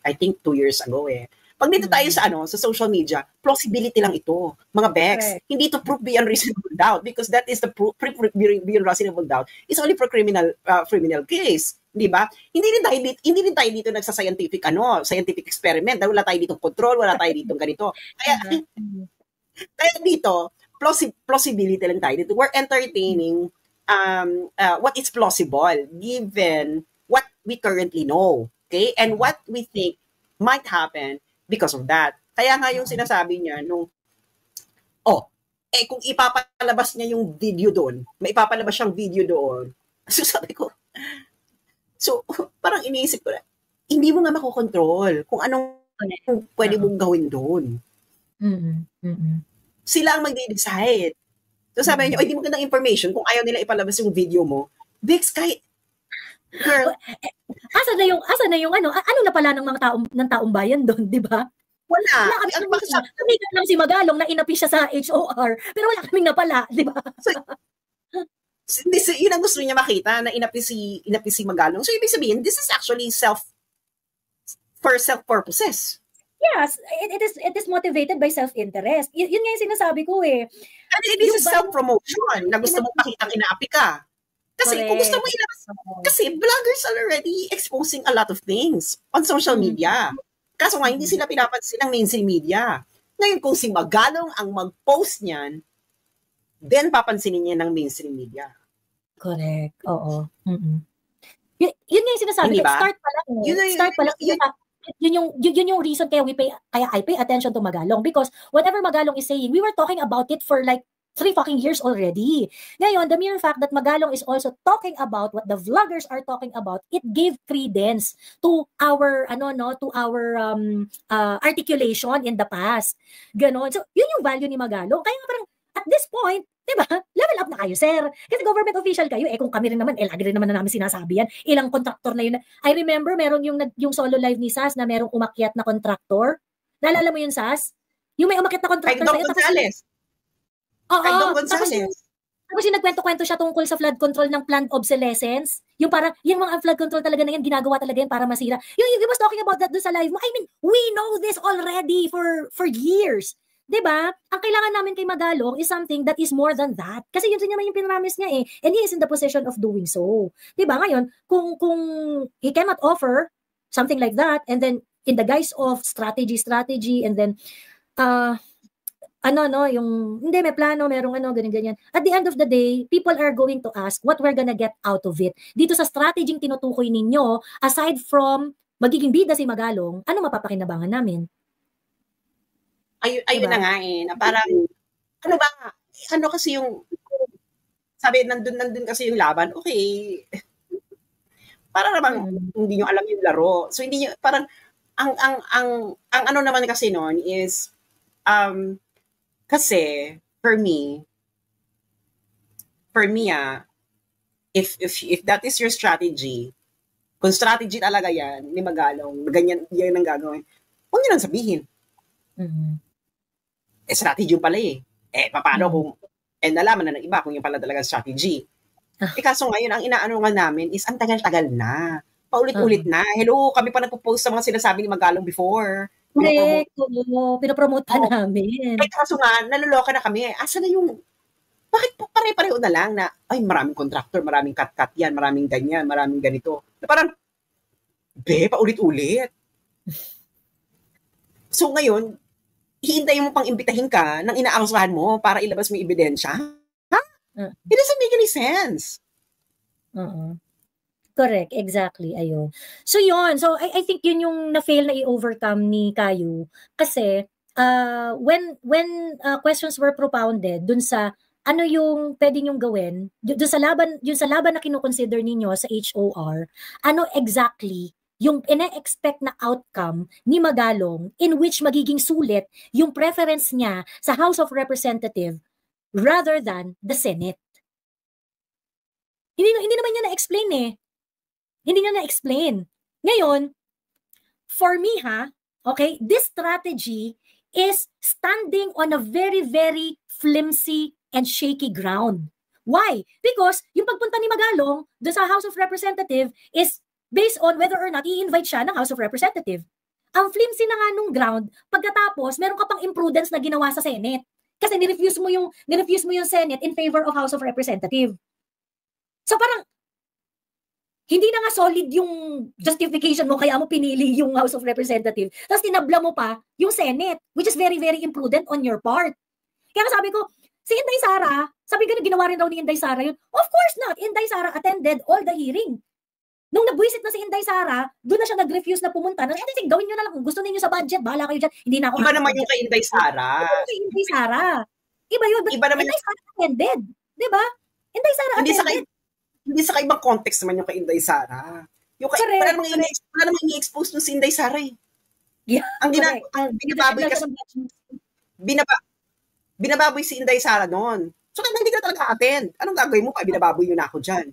I think 2 years ago Pag dito tayo sa social media, plausibility lang ito. Mga Bex, hindi to proof beyond reasonable doubt because that is the proof beyond reasonable doubt. It's only for criminal case, di ba? Hindi rin tayo dito nagsa-scientific scientific experiment. Wala tayo dito control, wala tayo dito ganito. Kaya dito, plausibility lang tayo dito. We're entertaining what is plausible given what we currently know, okay? And what we think might happen because of that. Kaya nga yung sinasabi niya kung ipapalabas niya yung video doon, may ipapalabas siyang video doon. So sabi ko, parang iniisip ko na, hindi mo nga makokontrol kung anong pwede mong gawin doon. Sila ang magde-decide. So sabi niya, hindi mo gandang information kung ayaw nila ipalabas yung video mo. Bex, kahit girl, asa na yung ano na pala ng mga taong bayan doon, di ba? Wala. Tumigan lang si Magalong na inapi siya sa HOR, pero wala kaming napala, di ba? Yun ang gusto niya makita, na inapi si Magalong. So, ibig sabihin, this is actually for self-purposes. Yes, it is motivated by self-interest. Yun nga yung sinasabi ko And it is self-promotion na gusto mong pakitang inaapi ka. Kasi kung gusto mo ilabas, kasi vloggers are already exposing a lot of things on social media. Kaso nga, hindi sila pinapansin ng mainstream media. Ngayon, kung si Magalong ang mag-post niyan, then papansinin niya ng mainstream media. Correct. Oo. Yun nga yung sinasabi. Diba? Start pa lang. Yun yung reason kaya I pay attention to Magalong, because whatever Magalong is saying, we were talking about it for like 3 fucking years already. Ngayon, the mere fact that Magalong is also talking about what the vloggers are talking about, it gave credence to our articulation in the past. Ganon. So, yun yung value ni Magalong. Kaya parang at this point, diba, level up na kayo, sir. Kasi government official kayo. Kung kami rin naman, lagi rin naman na namin sinasabi yan. Ilang kontraktor na yun. I remember, meron yung solo live ni Sas na merong umakyat na kontraktor. Naalala mo yun, Sas? Yung may umakyat na kontraktor na yun. Gonzales. Tapos yung nagkwento-kwento siya tungkol sa flood control ng planned obsolescence. Yung parang, yung mga flood control talaga na yan, ginagawa talaga yan para masira. He was talking about that doon sa live mo. I mean, we know this already for years. Diba? Ang kailangan namin kay Magalong is something that is more than that. Kasi yun naman yung pinramis niya And he is in the position of doing so. Diba? Ngayon, kung he cannot offer something like that, and then in the guise of strategy, and then, hindi, may plano, merong ganyan. At the end of the day, people are going to ask what we're gonna get out of it. Dito sa strategy tinutukoy ninyo, aside from magiging bida si Magalong, ano mapapakinabangan namin? Ayun diba? Na nga na parang, kasi yung, sabi, nandun kasi yung laban, okay, parang namang, hindi nyo alam yung laro. So, hindi nyo, parang, ang naman kasi noon is, kasi, for me, if that is your strategy, kung strategy talaga yan, ni Magalong, ganyan yan ang gagawin, huwag nyo lang sabihin. Strategy yung pala paano kung, nalaman na ng iba kung yung pala talaga strategy. Kaso ngayon, ang inaano nga namin is, ang tagal-tagal na. Paulit-ulit na. Hello, kami pa nagpo-post sa mga sinasabi ni Magalong before. Correct. Pinopromote pa namin. Kaso nga, naluloka na kami. Asa na yung, bakit pare-pareho na lang na, maraming contractor, maraming cut-cut yan, maraming ganyan, maraming ganito. Na parang, paulit-ulit. So ngayon, hihintayin mo pang imbitahin ka ng inaakusahan mo para ilabas mo yung ebidensya? It doesn't make any sense. Correct, exactly. Ayun. So yun, I think yun yung na-fail na i-overcome ni Caillou. Kasi when questions were propounded dun sa ano yung pwede nyong gawin, dun sa laban na kinukonsider ninyo sa HOR, ano exactly yung ina-expect na outcome ni Magalong in which magiging sulit yung preference niya sa House of Representatives rather than the Senate. Hindi naman niya na-explain eh. Hindi niya na-explain. Ngayon, for me okay, this strategy is standing on a very, very flimsy and shaky ground. Why? Because yung pagpunta ni Magalong doon sa House of Representatives is based on whether or not i-invite siya ng House of Representatives. Ang flimsy na nga nung ground, pagkatapos meron ka pang imprudence na ginawa sa Senate. Kasi nirefuse mo yung Senate in favor of House of Representatives. So parang hindi na nga solid yung justification mo kaya mo pinili yung House of Representatives. Tapos tinabla mo pa yung Senate, which is very, very imprudent on your part. Kaya sabi ko, si Inday Sara, sabi ko na ginawa rin raw ni Inday Sara yun. Of course not. Inday Sara attended all the hearing. Nung nabwisit na si Inday Sara, doon na siya nag-refuse na pumunta. Sige, gawin nyo na lang. Kung gusto ninyo sa budget, bahala kayo dyan. Hindi na ako. Iba naman yung kay Inday Sara. Iba kay Inday Sara. Iba yun. Iba naman Inday Sara attended. Diba? Inday Sara attended. Hindi sa kaibang context naman yung kay Inday Sara. Yung kay, wala namang i-expose nung si Inday Sara eh. Yeah, ang binababoy kasi, binababoy si Inday Sara noon. So, kaya hindi ka talaga attend. Anong gagawin mo? Binababoy yun ako dyan.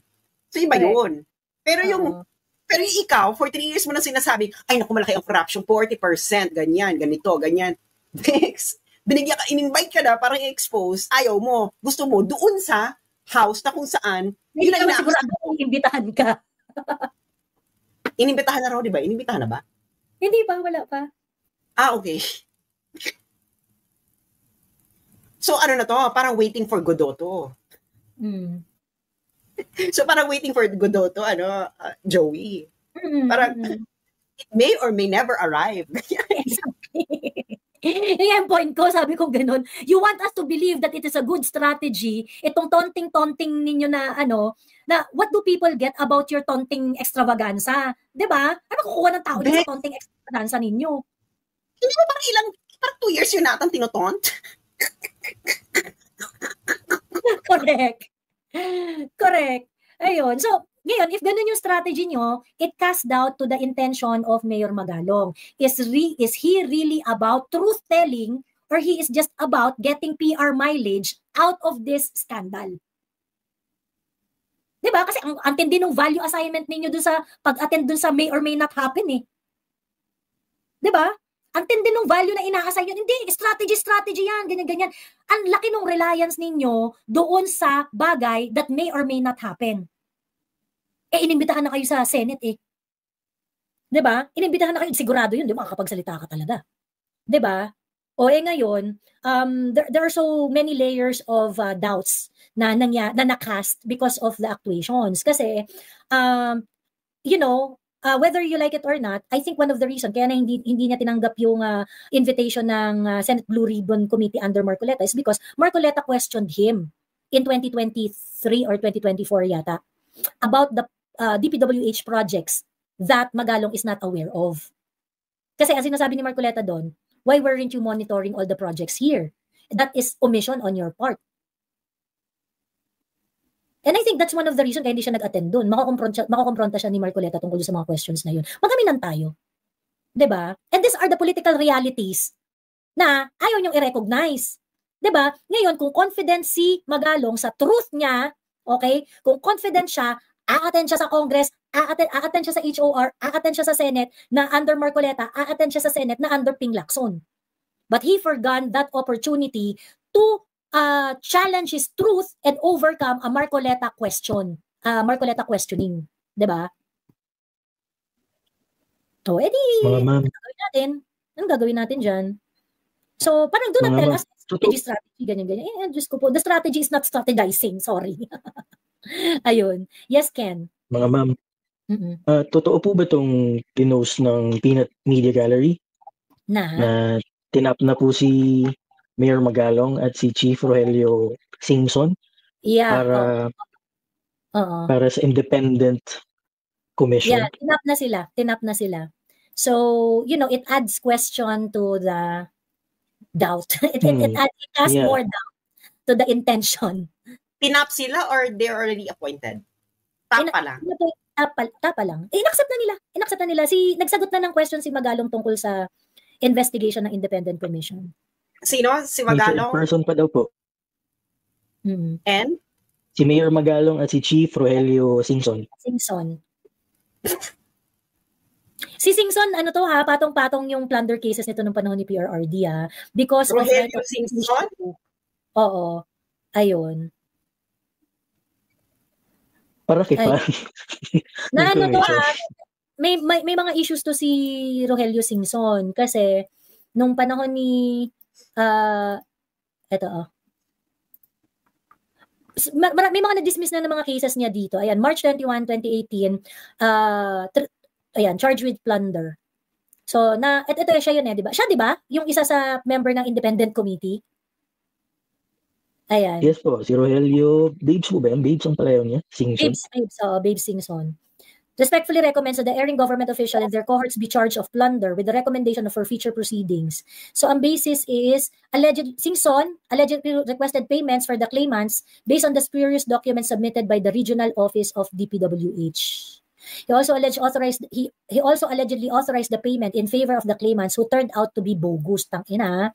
So, iba yun. Pero yung ikaw, for 3 years mo na sinasabi, ay, naku, malaki ang corruption, 40%, ganyan, ganito, ganyan. Next, binigyan ka, in-invite ka na, parang i-expose, ayaw mo, gusto mo, doon sa house na kung saan, hindi naman sigurado kung imbitahan ka. Inimbitahan na raw, di ba? Inimbitahan na ba? Hindi pa, wala pa. Okay. So, ano na to? Parang waiting for Godot to. So, parang waiting for Godot to, Joey. Parang, it may or may never arrive. Yung point ko, sabi ko ganun, you want us to believe that it is a good strategy, itong taunting ninyo na na what do people get about your taunting extravaganza? Diba? Ano kukuha ng tao sa taunting extravaganza ninyo? Hindi ba parang 2 years yun natang tinotont? Correct. Ayun. So, ngayon, if ganun yung strategy nyo, it casts doubt to the intention of Mayor Magalong. Is he really about truth-telling or he is just about getting PR mileage out of this scandal? Diba? Kasi ang tindi ng value assignment ninyo dun sa pag-attend dun sa may or may not happen eh. Diba? Ang tindi ng value na ina-assign yun. Hindi, strategy yan, ganyan-ganyan. Ang laki ng reliance ninyo doon sa bagay that may or may not happen. Inimbitahan na kayo sa Senate eh. 'Di ba? Inimbitahan na kayo, sigurado 'yun, 'di ba? Makakapagsalita ka talaga. 'Di ba? O ngayon, there are so many layers of doubts na nakast because of the actuations. Kasi whether you like it or not, I think one of the reason kaya na hindi niya tinanggap yung invitation ng Senate Blue Ribbon Committee under Marcoleta is because Marcoleta questioned him in 2023 or 2024 yata about the DPWH projects that Magalong is not aware of. Kasi ang sinasabi ni Marcoleta doon, why weren't you monitoring all the projects here? That is omission on your part. And I think that's one of the reasons kaya hindi siya nag-attend doon. Makakompronta siya ni Marcoleta tungkol sa mga questions na yun. Magkaminan tayo. 'Di ba? And these are the political realities na ayaw niyong i-recognize. 'Di ba? Ngayon, kung confident si Magalong sa truth niya, okay? Kung confident siya, a-attend siya sa Congress, a-attend siya sa HOR, a-attend siya sa Senate na under Marcoleta, a-attend siya sa Senate na under Ping Lacson. But he forgone that opportunity to challenge his truth and overcome a Marcoleta Marcoleta questioning. 'Di ba? So, anong gagawin natin dyan? So, parang do not tell us strategy, ganyan. Diyos ko po, the strategy is not strategizing, sorry. Ayun. Yes, Ken. Mga ma'am, totoo po ba itong pinost ng Peanut Media Gallery? Na tinap na po si Mayor Magalong at si Chief Rogelio Singson para sa independent commission? Yeah, tinap na sila. So, it adds question to the doubt. It adds more doubt to the intention. Tinap sila or they're already appointed? Tapa lang. Tapa lang. Inaccept na nila. Nagsagot na ng question si Magalong tungkol sa investigation ng Independent Commission. Sino? Si Magalong? Person pa daw po. And? Si Mayor Magalong at si Chief Rogelio Singson. Singson. Si Singson, ano to ha, patong-patong yung plunder cases nito nung panahon ni PRRD ha. Because of right Rogelio of Singson? Oo. Ayun. Para kay Ay. fan. Na ano to Information. ha, may mga issues to si Rogelio Singson kasi nung panahon ni may mga na-dismiss na ng mga cases niya dito. Ayan, March 21, 2018, ayan, charged with plunder. So, ito siya yun di ba? Siya, di ba? Yung isa sa member ng independent committee. Ayan. Yes po, si Rogelio, Babes po ba yan? Babes ang palayaw niya? Singson? Babes Singson. Respectfully recommends that the erring government official and their cohorts be charged of plunder with the recommendation of forfeiture proceedings. So, ang basis is, Singson allegedly requested payments for the claimants based on the spurious documents submitted by the regional office of DPWH. He also allegedly authorized the payment in favor of the claimants who turned out to be bogus. Tangina.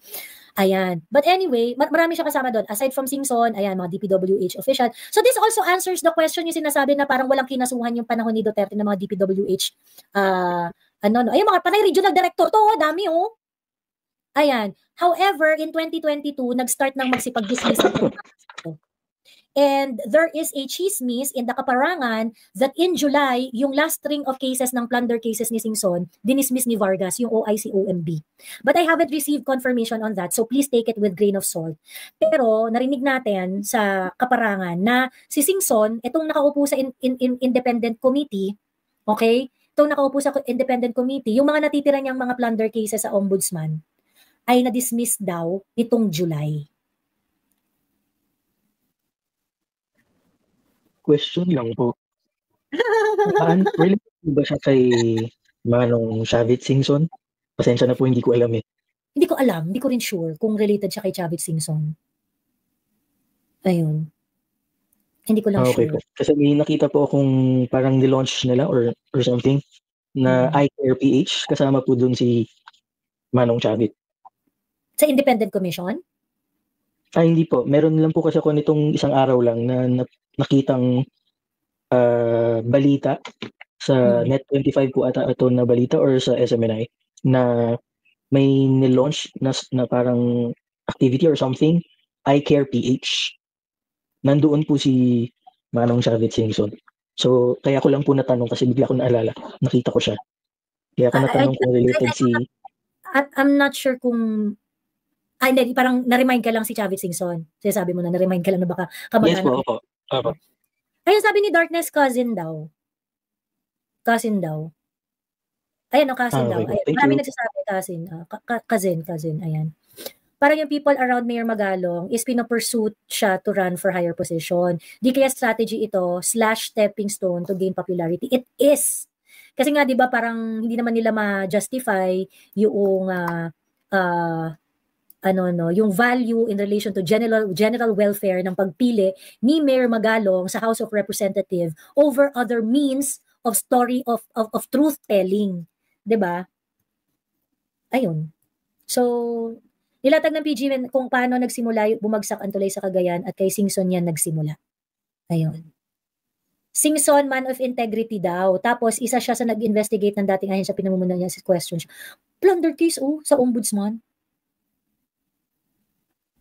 Ayan. But anyway, marami siya kasama doon. Aside from Singson, ayan, mga DPWH official. So this also answers the question yung sinasabi na parang walang kinasuhan yung panahon ni Duterte ng mga DPWH. Ayun, mga panay regional director to, dami oh. Ayan. However, in 2022, nag-start ng magsipag-dismiss ng and there is a chismis in the Kaparangan that in July, yung last string of cases ng plunder cases ni Singson, dinismiss ni Vargas, yung OIC-OMB. But I haven't received confirmation on that, so please take it with grain of salt. Pero narinig natin sa Kaparangan na si Singson, itong nakaupo sa independent committee, okay? Itong nakaupo sa independent committee, yung mga natitira niyang mga plunder cases sa ombudsman, ay na-dismiss daw nitong July. Question lang po. Related ba siya kay Manong Chavit Singson? Pasensya na po, hindi ko alam eh. Hindi ko alam, hindi ko rin sure kung related siya kay Chavit Singson. Ayun. Hindi ko lang okay sure. Po. Kasi may nakita po akong parang nilaunch nila or something na iCare PH, kasama po dun si Manong Chavit. Sa Independent Commission? Hindi po. Meron lang po kasi ako nitong isang araw lang na nakitang balita sa Net25 po ata ito na balita or sa SMNI na may nilaunch na parang activity or something, iCare PH. Nandoon po si Manong Chavit Singson. So, kaya ko lang po natanong kasi bigla ko naalala. Nakita ko siya. Kaya ko natanong kung related si... I'm not sure kung... hindi, parang na-remind ka lang si Chavit Singson. Sinasabi mo na na-remind ka lang na baka kamag-anak. Yes po, opo. Ayun, sabi ni Darkness, cousin daw. Cousin daw. Ayan, cousin daw. Ayan, marami nagsasabi, cousin, ayan. Parang yung people around Mayor Magalong is pinapursuit siya to run for higher position. Di kaya strategy ito, /stepping stone to gain popularity. It is. Kasi nga, di ba, parang hindi naman nila ma-justify yung yung value in relation to general welfare ng pagpili ni Mayor Magalong sa House of Representatives over other means of story of truth telling, 'di ba? Ayun. So, nilatag ng PG kung paano nagsimula yung bumagsak ang tulay sa Cagayan at kay Singson yan nagsimula. Ayun. Singson, man of integrity daw. Tapos, isa siya sa nag-investigate ng dating ahensya, pinamumunan niya si question siya. Plunder case, sa ombudsman.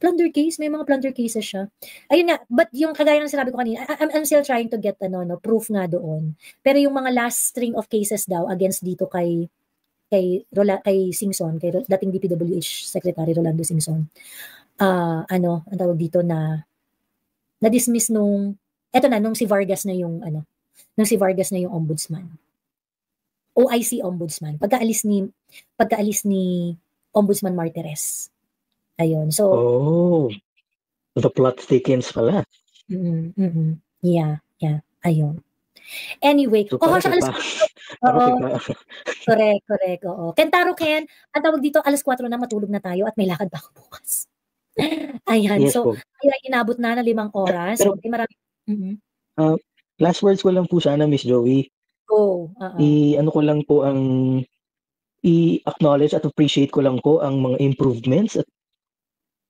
Plunder case, may mga plunder cases siya. Ayun nga, but yung kagaya ng sinabi ko kanina, I'm still trying to get proof nga doon. Pero yung mga last string of cases daw against dito kay Singson, kay dating DPWH Secretary Rolando Singson. Ang tawag dito na dismiss nung si Vargas na yung ombudsman. OIC ombudsman. Pagkaalis ni Ombudsman Martires. Ayun. So, the plot thickens pala. Yeah. Ayun. Anyway, so, correct. Oo. Kentaro Ken, ang tawag dito, 4:00 na, matulog na tayo at may lakad pa ako bukas. Ayan. Yes, so, kaya inabot na 5 oras. Pero, so, marami. Last words ko lang po sana, Miss Joey. Ano ko lang po i-acknowledge at appreciate ko lang po ang mga improvements at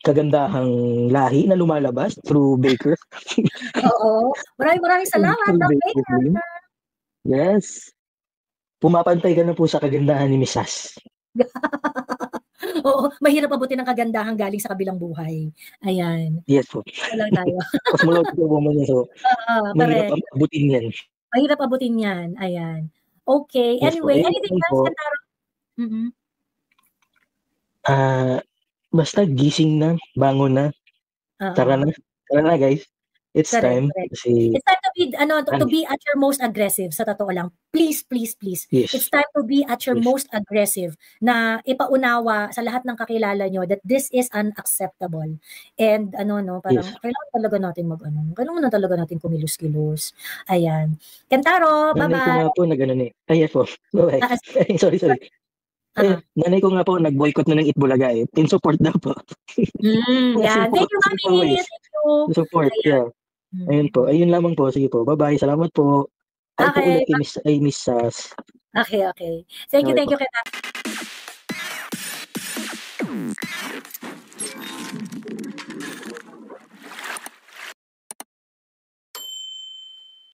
kagandahang lahi na lumalabas through Baker. Oo. Maraming salamat, Through Doc Baker Baker. Dream. Yes. Pumapantay ka na po sa kagandahan ni Miss Sas. Oo, mahirap abutin ang kagandahan galing sa kabilang buhay. Ayan. Yes po. Wala tayo. Cosmological woman yan, so mahirap Correct. abutin yan. Mahirap abutin yan. Ayan. Okay. Yes po. Anyway, Eh, anything yun else, po. Kantaro? Mhm. Basta gising na, bangon na, Oo. tara na guys. It's Correct, time. correct. Kasi, It's time to be at your most aggressive, sa totoo lang. Please. yes. It's time to be at your Yes. most aggressive na ipaunawa sa lahat ng kakilala nyo that this is unacceptable. And parang Yes. kailangan talaga natin kailangan na talaga natin kumilos-kilos. Ayan. Kentaro, Nanay ko bye-bye. nga po yes po. Bye-bye. Sorry. Nanay ko nga po nag-boycott na ng Itbulaga eh. In support daw po. Yan. Thank you, Mami. Thank you. In support, yeah. Ayun po. Ayun lamang po. Sige po. Bye-bye. Salamat po. Ay po Okay. ulit kay Miss Sas. Okay. Thank you, Okay po. Kentaro.